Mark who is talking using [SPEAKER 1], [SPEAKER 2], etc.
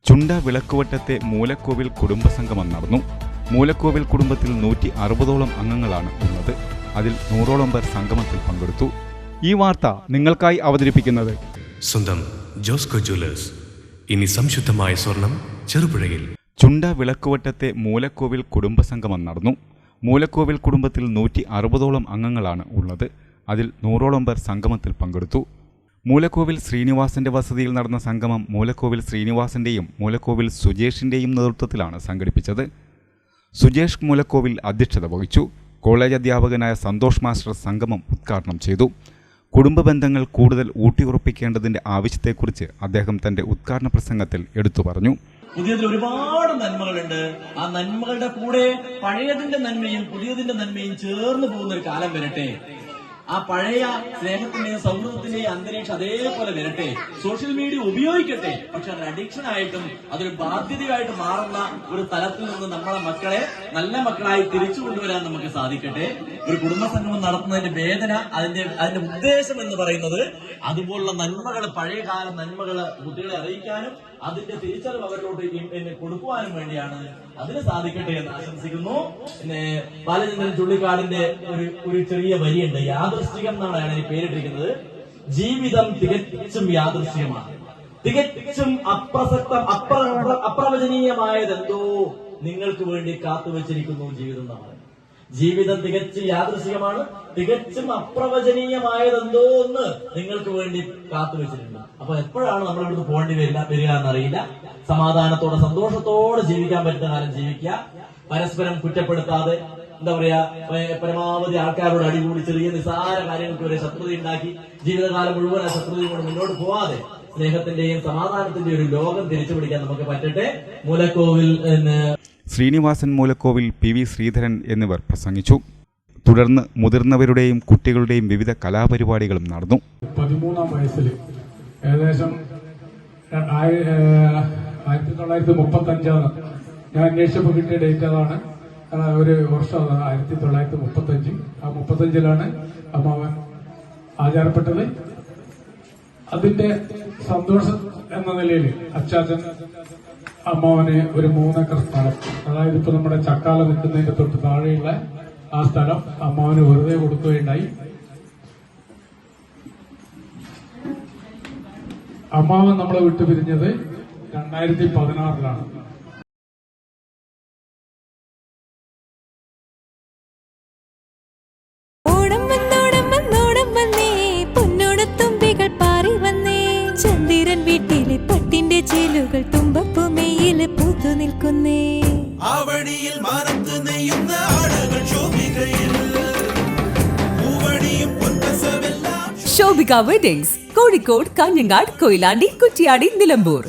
[SPEAKER 1] ചുണ്ട വിളക്കുവട്ടത്തെ മൂലക്കോവിൽ കുടുംബസംഗമം നടന്നു. മൂലക്കോവിൽ കുടുംബത്തിൽ 160ഓളം അംഗങ്ങളാണ് ഉള്ളത്. അതിൽ 100ഓളം പേർ സംഗമത്തിൽ പങ്കെടുത്തു. ഈ വാർത്ത നിങ്ങൾക്കായി അവതരിപ്പിക്കുന്നത്
[SPEAKER 2] സ്വന്തം ജോസ്കോ ജ്വല്ലേഴ്സ്. ഇനി സംശുദ്ധമായ സ്വർണം ചെറുപുഴയിൽ.
[SPEAKER 1] ചുണ്ട വിളക്കുവട്ടത്തെ മൂലക്കോവിൽ കുടുംബസംഗമം നടന്നു. മൂലക്കോവിൽ കുടുംബത്തിൽ 160ഓളം അംഗങ്ങളാണ് ഉള്ളത്. അതിൽ 100ഓളം പേർ സംഗമത്തിൽ പങ്കെടുത്തു. മൂലക്കോവിൽ ശ്രീനിവാസന്റെ വസതിയിൽ നടന്ന സംഗമം മൂലക്കോവിൽ ശ്രീനിവാസന്റെയും മൂലക്കോവിൽ സുജേഷിന്റെയും നേതൃത്വത്തിലാണ് സംഘടിപ്പിച്ചത്. സുജേഷ് മൂലക്കോവിൽ അധ്യക്ഷത വഹിച്ചു. കോളേജ് അധ്യാപകനായ സന്തോഷ് മാസ്റ്റർ സംഗമം ഉദ്ഘാടനം ചെയ്തു. കുടുംബ ബന്ധങ്ങൾ കൂടുതൽ ഊട്ടിയുറപ്പിക്കേണ്ടതിന്റെ ആവശ്യത്തെക്കുറിച്ച് അദ്ദേഹം തന്റെ ഉദ്ഘാടന പ്രസംഗത്തിൽ എടുത്തു പറഞ്ഞു.
[SPEAKER 3] പുതിയതിൽ ഒരുപാട് നന്മകളുണ്ട്. ആ നന്മകളുടെ കൂടെ പഴയതിന്റെ നന്മയും പുതിയതിന്റെ നന്മയും ചേർന്ന് പോകുന്ന ഒരു കാലം വരട്ടെ. ആ പഴയ സ്നേഹത്തിന്റെയും സൗഹൃദത്തിന്റെയും അന്തരീക്ഷം അതേപോലെ വരട്ടെ. സോഷ്യൽ മീഡിയ ഉപയോഗിക്കട്ടെ, പക്ഷെ അതൊരു അഡിക്ഷൻ ആയിട്ടും അതൊരു ബാധ്യതയായിട്ട് മാറുന്ന ഒരു തലത്തിൽ നിന്ന് നമ്മളെ മക്കളെ നല്ല മക്കളായി തിരിച്ചു കൊണ്ടുവരാൻ നമുക്ക് സാധിക്കട്ടെ. ഒരു കുടുംബസംഗമം നടത്തുന്നതിന്റെ വേദന, അതിന്റെ ഉദ്ദേശം എന്ന് പറയുന്നത് അതുപോലുള്ള നന്മകൾ, പഴയകാല നന്മകൾ കുട്ടികളെ അറിയിക്കാനും അതിന്റെ തിരിച്ചറിവ് അവരിലോട്ട് കൊടുക്കുവാനും വേണ്ടിയാണ്. അതിന് സാധിക്കട്ടെ എന്ന് ആശംസിക്കുന്നു. പിന്നെ ബാലചന്ദ്രൻ ചുള്ളിക്കാടിന്റെ ഒരു ചെറിയ വരിയുണ്ട്. യാദൃശ്ചികം എന്നാണ് അയാൾ ഈ പേരിട്ടിരിക്കുന്നത്. ജീവിതം തികച്ചും യാദൃശ്ചികമാണ്, തികച്ചും അപ്രവചനീയമായതെന്തോ നിങ്ങൾക്ക് വേണ്ടി കാത്തുവച്ചിരിക്കുന്നു ജീവിതം എന്നാണ്. ജീവിതം തികച്ചും യാദൃശ്ചികമാണ്, തികച്ചും അപ്രവചനീയമായതെന്തോ ഒന്ന് നിങ്ങൾക്ക് വേണ്ടി കാത്തുവച്ചിട്ടുണ്ട്. അപ്പൊ എപ്പോഴാണ് നമ്മൾ ഇവിടുന്ന് പോകേണ്ടി വരിക എന്നറിയില്ല. സമാധാനത്തോടെ സന്തോഷത്തോടെ ജീവിക്കാൻ പറ്റുന്ന കാലം ജീവിക്കുക. പരസ്പരം കുറ്റപ്പെടുത്താതെ, എന്താ പറയാ, പരമാവധി ആൾക്കാരോട് അടികൂടി ചെറിയ നിസാര കാര്യങ്ങൾക്ക് വരെ ശത്രുത ഉണ്ടാക്കി ജീവിതകാലം മുഴുവൻ ആ ശത്രുതയും കൊണ്ട് മുന്നോട്ട് പോവാതെ സ്നേഹത്തിന്റെയും സമാധാനത്തിന്റെയും ഒരു ലോകം തിരിച്ചു പിടിക്കാൻ നമുക്ക് പറ്റട്ടെ. മൂലക്കോവിൽ
[SPEAKER 1] ശ്രീനിവാസൻ മൂലക്കോവിൽ, പി വി ശ്രീധരൻ എന്നിവർ പ്രസംഗിച്ചു. തുടർന്ന് മുതിർന്നവരുടെയും കുട്ടികളുടെയും വിവിധ കലാപരിപാടികളും നടന്നു.
[SPEAKER 4] 13-ാം വയസ്സിൽ ഏകദേശം 1935 ഞാൻ അന്വേഷിച്ചപ്പോൾ കിട്ടിയ ഡേറ്റ് അതാണ്. ഒരു വർഷം 1935. ആ 35-ലാണ് അമ്മാവൻ ആചാരപ്പെട്ടത്. അതിന്റെ സന്തോഷം എന്ന നിലയിൽ അച്ചാച്ചൻ അമ്മാവന് ഒരു 3 ഏക്കർ സ്ഥലം, അതായത് ഇപ്പൊ നമ്മുടെ ചക്കാല നിൽക്കുന്നതിന്റെ തൊട്ട് താഴെയുള്ള ആ സ്ഥലം അമ്മാവന് വെറുതെ കൊടുക്കുകയുണ്ടായി. അമ്മാവൻ നമ്മളെ വിട്ടുപിരിഞ്ഞത് 2016-ലാണ്.
[SPEAKER 5] വീട്ടിലെ പട്ടിന്റെ ചേലുകൾ തുമ്പപ്പുമേയില് പൂത്തു നിൽക്കുന്നേ.
[SPEAKER 6] ആവണിയിൽ മാനത്ത് നെയ്യുന്ന ആടകൾ ശോഭികയിൽ പൂവണിയും പൊൻപസമെല്ലാം.
[SPEAKER 7] ശോഭിക വെഡിങ്സ്, കോഴിക്കോട്, കാഞ്ഞങ്ങാട്, കൊയിലാണ്ടി, കുറ്റിയാടി, നിലമ്പൂർ.